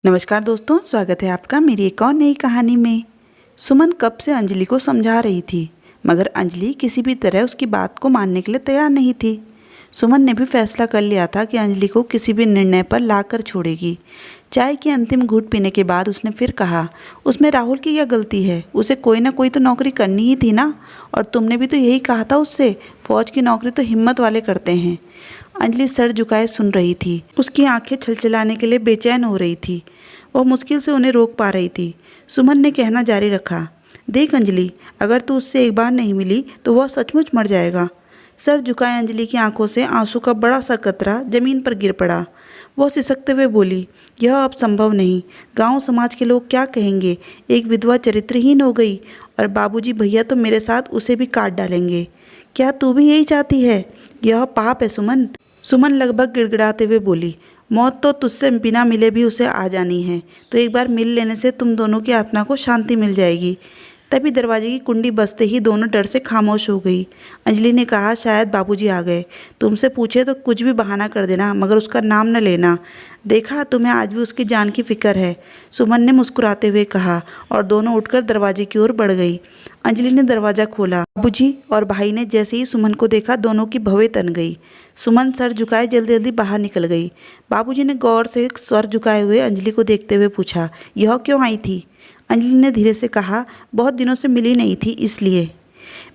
नमस्कार दोस्तों, स्वागत है आपका मेरी एक और नई कहानी में। सुमन कब से अंजलि को समझा रही थी, मगर अंजलि किसी भी तरह उसकी बात को मानने के लिए तैयार नहीं थी। सुमन ने भी फैसला कर लिया था कि अंजलि को किसी भी निर्णय पर लाकर छोड़ेगी। चाय की अंतिम घूंट पीने के बाद उसने फिर कहा, उसमें राहुल की क्या गलती है? उसे कोई ना कोई तो नौकरी करनी ही थी ना। और तुमने भी तो यही कहा था उससे, फौज की नौकरी तो हिम्मत वाले करते हैं। अंजलि सर झुकाए सुन रही थी। उसकी आंखें छलछलाने के लिए बेचैन हो रही थी। वह मुश्किल से उन्हें रोक पा रही थी। सुमन ने कहना जारी रखा, देख अंजलि, अगर तू उससे एक बार नहीं मिली तो वह सचमुच मर जाएगा। सर झुकाए अंजलि की आंखों से आंसू का बड़ा सा कतरा जमीन पर गिर पड़ा। वह सिसकते हुए बोली, यह अब संभव नहीं। गांव समाज के लोग क्या कहेंगे? एक विधवा चरित्रहीन हो गई और बाबूजी भैया तो मेरे साथ उसे भी काट डालेंगे। क्या तू भी यही चाहती है? यह पाप है सुमन। सुमन लगभग गिड़गिड़ाते हुए बोली, मौत तो तुझसे बिना मिले भी उसे आ जानी है, तो एक बार मिल लेने से तुम दोनों की आत्मा को शांति मिल जाएगी। तभी दरवाजे की कुंडी बजते ही दोनों डर से खामोश हो गई। अंजलि ने कहा, शायद बाबूजी आ गए। तुमसे पूछे तो कुछ भी बहाना कर देना, मगर उसका नाम न लेना। देखा, तुम्हें आज भी उसकी जान की फिक्र है, सुमन ने मुस्कुराते हुए कहा, और दोनों उठकर दरवाजे की ओर बढ़ गई। अंजलि ने दरवाज़ा खोला। बाबूजी और भाई ने जैसे ही सुमन को देखा, दोनों की भवें तन गई। सुमन सर झुकाए जल्दी जल्दी बाहर निकल गई। बाबूजी ने गौर से सर झुकाए हुए अंजलि को देखते हुए पूछा, यह क्यों आई थी? अंजलि ने धीरे से कहा, बहुत दिनों से मिली नहीं थी इसलिए।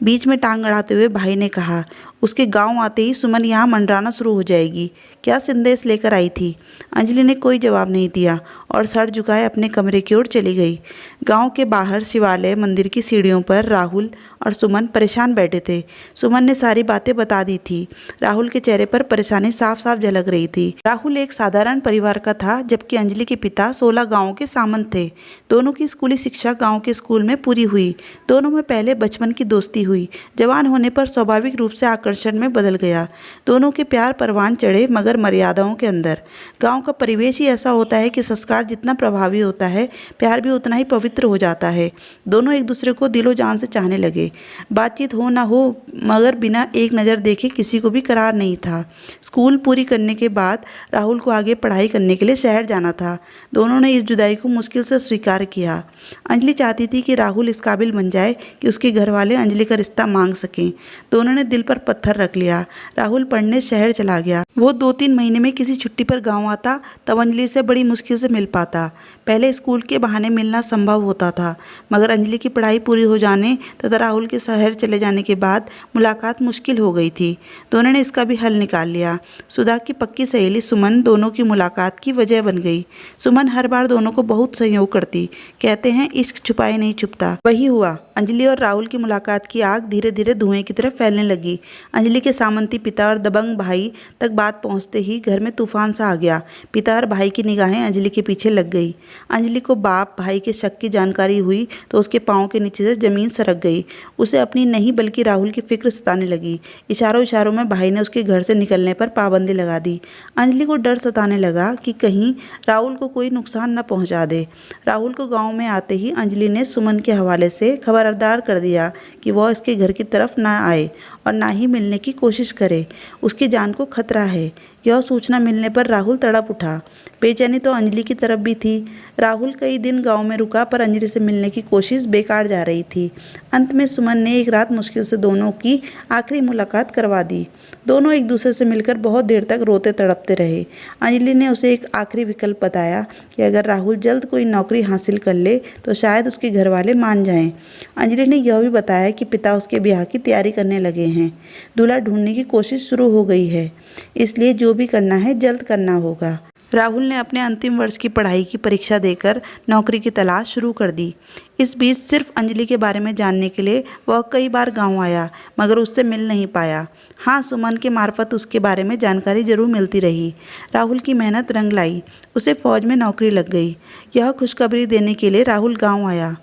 बीच में टांग अड़ाते हुए भाई ने कहा, उसके गांव आते ही सुमन यहाँ मंडराना शुरू हो जाएगी। क्या संदेश लेकर आई थी? अंजलि ने कोई जवाब नहीं दिया और सर झुकाए अपने कमरे की ओर चली गई। गांव के बाहर शिवालय मंदिर की सीढ़ियों पर राहुल और सुमन परेशान बैठे थे। सुमन ने सारी बातें बता दी थी। राहुल के चेहरे पर परेशानी साफ साफ झलक रही थी। राहुल एक साधारण परिवार का था, जबकि अंजलि के पिता 16 गाँव के सामंत थे। दोनों की स्कूली शिक्षा गाँव के स्कूल में पूरी हुई। दोनों में पहले बचपन की दोस्ती हुई। जवान होने पर स्वाभाविक रूप से आकर्षण में बदल गया। दोनों के प्यार परवान चढ़े, मगर मर्यादाओं के अंदर। गांव का परिवेश ही ऐसा होता है कि संस्कार जितना प्रभावी होता है, प्यार भी उतना ही पवित्र हो जाता है। दोनों एक दूसरे को दिलो जान से चाहने लगे। बातचीत हो ना हो, मगर बिना एक नज़र देखे किसी को भी करार नहीं था। स्कूल पूरी करने के बाद राहुल को आगे पढ़ाई करने के लिए शहर जाना था। दोनों ने इस जुदाई को मुश्किल से स्वीकार किया। अंजलि चाहती थी कि राहुल इस काबिल बन जाए कि उसके घर वाले अंजलि का रिश्ता मांग सकें। दोनों ने दिल पर पत्थर रख लिया। राहुल पढ़ने शहर चला गया। वो 2-3 महीने में किसी छुट्टी पर गांव आता, तब अंजलि से बड़ी मुश्किल से मिल पाता। पहले स्कूल के बहाने मिलना संभव होता था, मगर अंजलि की पढ़ाई पूरी हो जाने तथा राहुल के शहर चले जाने के बाद मुलाकात मुश्किल हो गई थी। दोनों ने इसका भी हल निकाल लिया। सुधा की पक्की सहेली सुमन दोनों की मुलाकात की वजह बन गई। सुमन हर बार दोनों को बहुत सहयोग करती। कहते हैं, इश्क छुपाए नहीं छुपता। वही हुआ। अंजलि और राहुल की मुलाकात की आग धीरे धीरे धुएं की तरह फैलने लगी। अंजलि के सामंती पिता और दबंग भाई तक बात पहुंचते ही घर में तूफान सा आ गया। पिता और भाई की निगाहें अंजलि के पीछे लग गई। अंजलि को बाप भाई के शक की जानकारी हुई तो उसके पाँव के नीचे से जमीन सरक गई। उसे अपनी नहीं बल्कि राहुल की फिक्र सताने लगी। इशारों इशारों में भाई ने उसके घर से निकलने पर पाबंदी लगा दी। अंजलि को डर सताने लगा कि कहीं राहुल को कोई नुकसान न पहुँचा दे। राहुल को गाँव में आते ही अंजलि ने सुमन के हवाले से खबरदार कर दिया कि वह इसके घर की तरफ ना आए और ना ही मिलने की कोशिश करे। उसकी जान को खतरा है। यह सूचना मिलने पर राहुल तड़प उठा। बेचैनी तो अंजलि की तरफ भी थी। राहुल कई दिन गांव में रुका, पर अंजलि से मिलने की कोशिश बेकार जा रही थी। अंत में सुमन ने एक रात मुश्किल से दोनों की आखिरी मुलाकात करवा दी। दोनों एक दूसरे से मिलकर बहुत देर तक रोते तड़पते रहे। अंजलि ने उसे एक आखिरी विकल्प बताया कि अगर राहुल जल्द कोई नौकरी हासिल कर ले तो शायद उसके घर वाले मान जाएं। अंजलि ने यह भी बताया कि पिता उसके ब्याह की तैयारी करने लगे हैं। दूल्हा ढूंढने की कोशिश शुरू हो गई है, इसलिए जो भी करना है जल्द करना होगा। राहुल ने अपने अंतिम वर्ष की पढ़ाई की परीक्षा देकर नौकरी की तलाश शुरू कर दी। इस बीच सिर्फ अंजलि के बारे में जानने के लिए वह कई बार गांव आया, मगर उससे मिल नहीं पाया। हाँ, सुमन के मार्फत उसके बारे में जानकारी जरूर मिलती रही। राहुल की मेहनत रंग लाई। उसे फौज में नौकरी लग गई। यह खुशखबरी देने के लिए राहुल गाँव आया।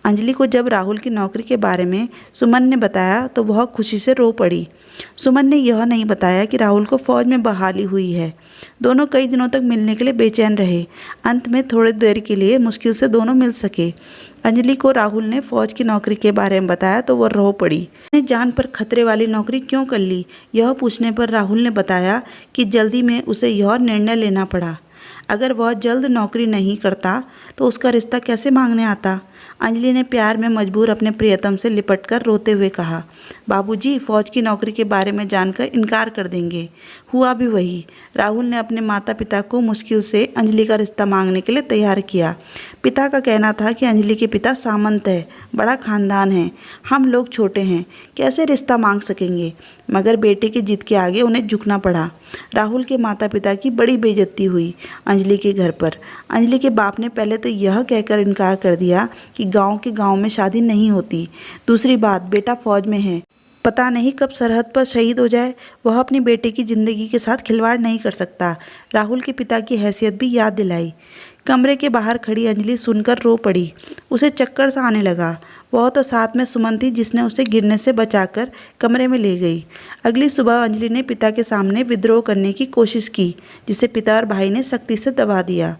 अंजलि को जब राहुल की नौकरी के बारे में सुमन ने बताया तो वह खुशी से रो पड़ी। सुमन ने यह नहीं बताया कि राहुल को फौज में बहाली हुई है। दोनों कई दिनों तक मिलने के लिए बेचैन रहे। अंत में थोड़ी देर के लिए मुश्किल से दोनों मिल सके। अंजलि को राहुल ने फौज की नौकरी के बारे में बताया तो वह रो पड़ी। उसने जान पर खतरे वाली नौकरी क्यों कर ली, यह पूछने पर राहुल ने बताया कि जल्दी में उसे यह निर्णय लेना पड़ा। अगर वह जल्द नौकरी नहीं करता तो उसका रिश्ता कैसे मांगने आता। अंजलि ने प्यार में मजबूर अपने प्रियतम से लिपटकर रोते हुए कहा, बाबूजी फौज की नौकरी के बारे में जानकर इनकार कर देंगे। हुआ भी वही। राहुल ने अपने माता पिता को मुश्किल से अंजलि का रिश्ता मांगने के लिए तैयार किया। पिता का कहना था कि अंजलि के पिता सामंत है, बड़ा खानदान है, हम लोग छोटे हैं, कैसे रिश्ता मांग सकेंगे। मगर बेटे की जिद के आगे उन्हें झुकना पड़ा। राहुल के माता पिता की बड़ी बेइज्जती हुई अंजलि के घर पर। अंजलि के बाप ने पहले तो यह कहकर इनकार कर दिया कि गांव के गांव में शादी नहीं होती। दूसरी बात, बेटा फौज में है, पता नहीं कब सरहद पर शहीद हो जाए, वह अपनी बेटे की ज़िंदगी के साथ खिलवाड़ नहीं कर सकता। राहुल के पिता की हैसियत भी याद दिलाई। कमरे के बाहर खड़ी अंजलि सुनकर रो पड़ी। उसे चक्कर सा आने लगा। वह तो साथ में सुमन थी जिसने उसे गिरने से बचाकर कमरे में ले गई। अगली सुबह अंजलि ने पिता के सामने विद्रोह करने की कोशिश की, जिसे पिता और भाई ने सख्ती से दबा दिया।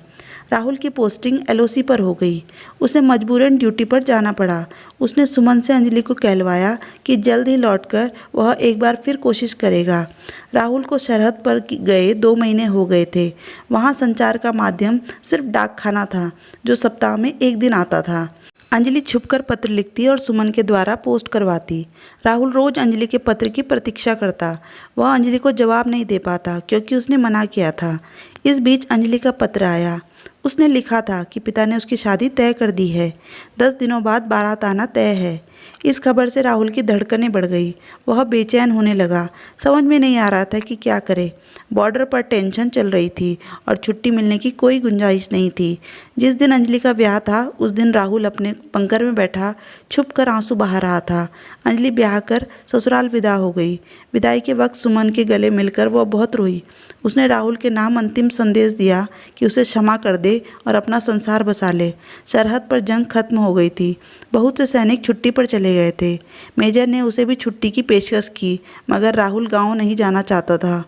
राहुल की पोस्टिंग एलओसी पर हो गई। उसे मजबूरन ड्यूटी पर जाना पड़ा। उसने सुमन से अंजलि को कहलवाया कि जल्द ही लौटकर वह एक बार फिर कोशिश करेगा। राहुल को सरहद पर गए 2 महीने हो गए थे। वहाँ संचार का माध्यम सिर्फ डाक खाना था, जो सप्ताह में 1 दिन आता था। अंजलि छुपकर पत्र लिखती और सुमन के द्वारा पोस्ट करवाती। राहुल रोज अंजलि के पत्र की प्रतीक्षा करता। वह अंजलि को जवाब नहीं दे पाता क्योंकि उसने मना किया था। इस बीच अंजलि का पत्र आया। उसने लिखा था कि पिता ने उसकी शादी तय कर दी है। 10 दिनों बाद बारात आना तय है। इस खबर से राहुल की धड़कनें बढ़ गई। वह बेचैन होने लगा। समझ में नहीं आ रहा था कि क्या करे। बॉर्डर पर टेंशन चल रही थी और छुट्टी मिलने की कोई गुंजाइश नहीं थी। जिस दिन अंजलि का ब्याह था उस दिन राहुल अपने बंकर में बैठा छुप कर आंसू बहा रहा था। अंजलि ब्याह कर ससुराल विदा हो गई। विदाई के वक्त सुमन के गले मिलकर वह बहुत रोई। उसने राहुल के नाम अंतिम संदेश दिया कि उसे क्षमा कर दे और अपना संसार बसा ले। सरहद पर जंग खत्म हो गई थी। बहुत से सैनिक छुट्टी पर चले गए थे। मेजर ने उसे भी छुट्टी की पेशकश की, मगर राहुल गांव नहीं जाना चाहता था।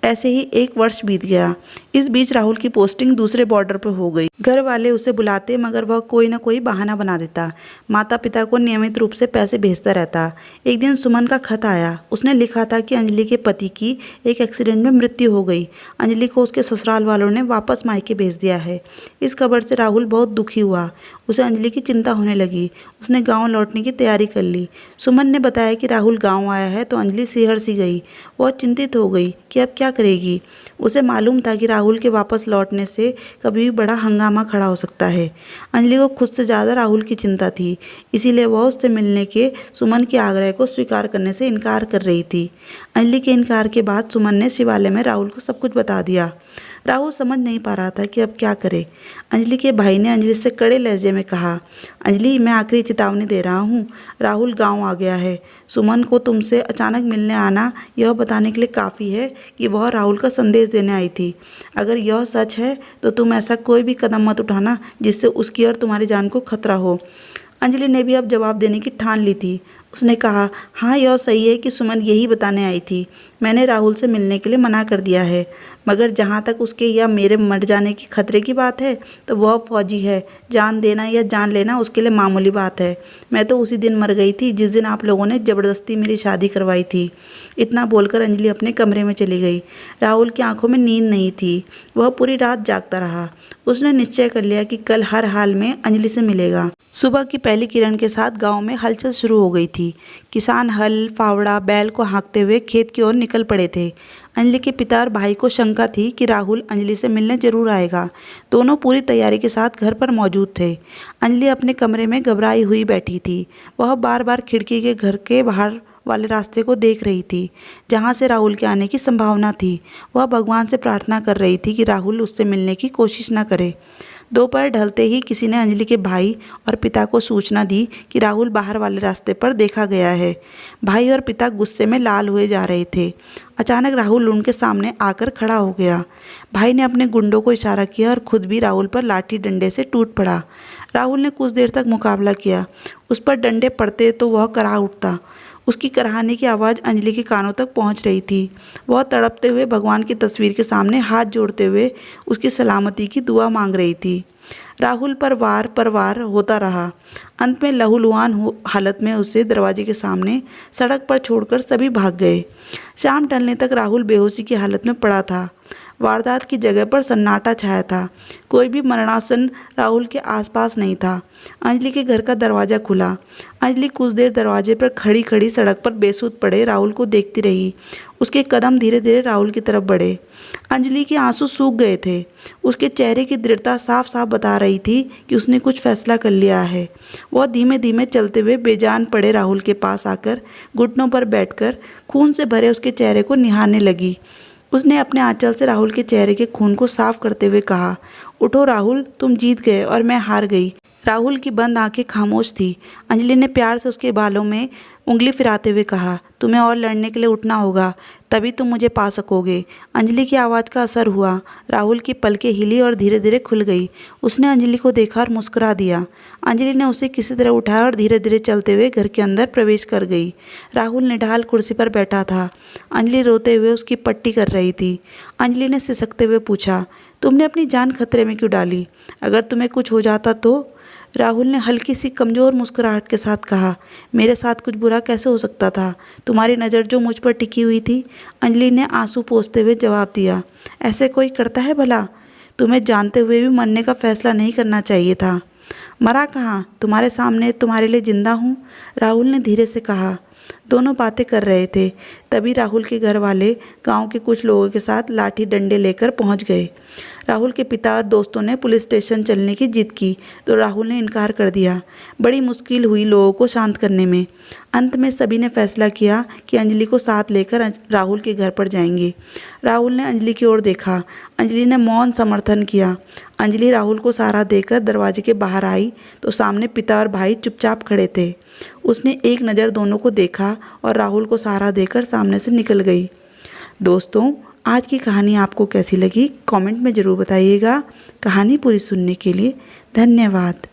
ऐसे ही 1 वर्ष बीत गया। इस बीच राहुल की पोस्टिंग दूसरे बॉर्डर पर हो गई। घर वाले उसे बुलाते मगर वह कोई न कोई बहाना बना देता। माता पिता को नियमित रूप से पैसे भेजता रहता। एक दिन सुमन का खत आया। उसने लिखा था कि अंजलि के पति की एक एक्सीडेंट में मृत्यु हो गई। अंजलि को उसके ससुराल वालों ने वापस मायके भेज दिया है। इस खबर से राहुल बहुत दुखी हुआ। उसे अंजलि की चिंता होने लगी। उसने गाँव लौटने की तैयारी कर ली। सुमन ने बताया कि राहुल गाँव आया है तो अंजलि सिहर सी गई। वह चिंतित हो गई कि अब क्या करेगी। उसे मालूम था कि राहुल के वापस लौटने से कभी भी बड़ा हंगामा खड़ा हो सकता है। अंजलि को खुद से ज़्यादा राहुल की चिंता थी, इसीलिए वह उससे मिलने के सुमन के आग्रह को स्वीकार करने से इनकार कर रही थी। अंजलि के इनकार के बाद सुमन ने शिवालय में राहुल को सब कुछ बता दिया। राहुल समझ नहीं पा रहा था कि अब क्या करे। अंजलि के भाई ने अंजलि से कड़े लहजे में कहा, अंजलि मैं आखिरी चेतावनी दे रहा हूँ, राहुल गांव आ गया है। सुमन को तुमसे अचानक मिलने आना यह बताने के लिए काफ़ी है कि वह राहुल का संदेश देने आई थी। अगर यह सच है तो तुम ऐसा कोई भी कदम मत उठाना जिससे उसकी और तुम्हारी जान को खतरा हो। अंजलि ने भी अब जवाब देने की ठान ली थी। उसने कहा, हाँ यह सही है कि सुमन यही बताने आई थी। मैंने राहुल से मिलने के लिए मना कर दिया है, मगर जहाँ तक उसके या मेरे मर जाने की खतरे की बात है तो वह फौजी है। जान देना या जान लेना उसके लिए मामूली बात है। मैं तो उसी दिन मर गई थी जिस दिन आप लोगों ने ज़बरदस्ती मेरी शादी करवाई थी। इतना बोलकर अंजलि अपने कमरे में चली गई। राहुल की आंखों में नींद नहीं थी। वह पूरी रात जागता रहा। उसने निश्चय कर लिया कि कल हर हाल में अंजलि से मिलेगा। सुबह की पहली किरण के साथ गांव में हलचल शुरू हो गई थी। किसान हल, फावड़ा, बैल को हाँकते हुए खेत की ओर निकल पड़े थे। अंजलि के पिता और भाई को शंका थी कि राहुल अंजलि से मिलने जरूर आएगा। दोनों पूरी तैयारी के साथ घर पर मौजूद थे। अंजलि अपने कमरे में घबराई हुई बैठी थी। वह बार बार खिड़की के घर के बाहर वाले रास्ते को देख रही थी, जहाँ से राहुल के आने की संभावना थी। वह भगवान से प्रार्थना कर रही थी कि राहुल उससे मिलने की कोशिश न करे। दोपहर ढलते ही किसी ने अंजलि के भाई और पिता को सूचना दी कि राहुल बाहर वाले रास्ते पर देखा गया है। भाई और पिता गुस्से में लाल हुए जा रहे थे। अचानक राहुल उनके सामने आकर खड़ा हो गया। भाई ने अपने गुंडों को इशारा किया और खुद भी राहुल पर लाठी डंडे से टूट पड़ा। राहुल ने कुछ देर तक मुकाबला किया। उस पर डंडे पड़ते तो वह कराह उठता। उसकी कराहने की आवाज़ अंजलि के कानों तक पहुंच रही थी। वह तड़पते हुए भगवान की तस्वीर के सामने हाथ जोड़ते हुए उसकी सलामती की दुआ मांग रही थी। राहुल पर वार होता रहा। अंत में लहूलुहान हालत में उसे दरवाजे के सामने सड़क पर छोड़कर सभी भाग गए। शाम ढलने तक राहुल बेहोशी की हालत में पड़ा था। वारदात की जगह पर सन्नाटा छाया था। कोई भी मरणासन राहुल के आसपास नहीं था। अंजलि के घर का दरवाज़ा खुला। अंजलि कुछ देर दरवाजे पर खड़ी खड़ी सड़क पर बेसुध पड़े राहुल को देखती रही। उसके कदम धीरे धीरे राहुल की तरफ बढ़े। अंजलि के आंसू सूख गए थे। उसके चेहरे की दृढ़ता साफ साफ बता रही थी कि उसने कुछ फैसला कर लिया है। वह धीमे धीमे चलते हुए बेजान पड़े राहुल के पास आकर घुटनों पर बैठकर खून से भरे उसके चेहरे को निहारने लगी। उसने अपने आंचल से राहुल के चेहरे के खून को साफ करते हुए कहा, उठो राहुल, तुम जीत गए और मैं हार गई। राहुल की बंद आंखें खामोश थी। अंजलि ने प्यार से उसके बालों में उंगली फिराते हुए कहा, तुम्हें और लड़ने के लिए उठना होगा, तभी तुम मुझे पा सकोगे। अंजलि की आवाज़ का असर हुआ। राहुल की पलकें हिली और धीरे धीरे खुल गई। उसने अंजलि को देखा और मुस्कुरा दिया। अंजलि ने उसे किसी तरह उठाया और धीरे धीरे चलते हुए घर के अंदर प्रवेश कर गई। राहुल निढाल कुर्सी पर बैठा था। अंजलि रोते हुए उसकी पट्टी कर रही थी। अंजलि ने सिसकते हुए पूछा, तुमने अपनी जान खतरे में क्यों डाली? अगर तुम्हें कुछ हो जाता तो? राहुल ने हल्की सी कमज़ोर मुस्कुराहट के साथ कहा, मेरे साथ कुछ बुरा कैसे हो सकता था? तुम्हारी नज़र जो मुझ पर टिकी हुई थी। अंजलि ने आंसू पोंछते हुए जवाब दिया, ऐसे कोई करता है भला? तुम्हें जानते हुए भी मरने का फैसला नहीं करना चाहिए था। मरा कहाँ? तुम्हारे सामने तुम्हारे लिए जिंदा हूँ, राहुल ने धीरे से कहा। दोनों बातें कर रहे थे। तभी राहुल के घर वाले गांव के कुछ लोगों के साथ लाठी डंडे लेकर पहुंच गए। राहुल के पिता और दोस्तों ने पुलिस स्टेशन चलने की जिद की तो राहुल ने इनकार कर दिया। बड़ी मुश्किल हुई लोगों को शांत करने में। अंत में सभी ने फैसला किया कि अंजलि को साथ लेकर राहुल के घर पर जाएंगे। राहुल ने अंजलि की ओर देखा। अंजलि ने मौन समर्थन किया। अंजलि राहुल को सहारा देकर दरवाजे के बाहर आई तो सामने पिता और भाई चुपचाप खड़े थे। उसने एक नज़र दोनों को देखा और राहुल को सहारा देकर सामने से निकल गई। दोस्तों, आज की कहानी आपको कैसी लगी कमेंट में ज़रूर बताइएगा। कहानी पूरी सुनने के लिए धन्यवाद।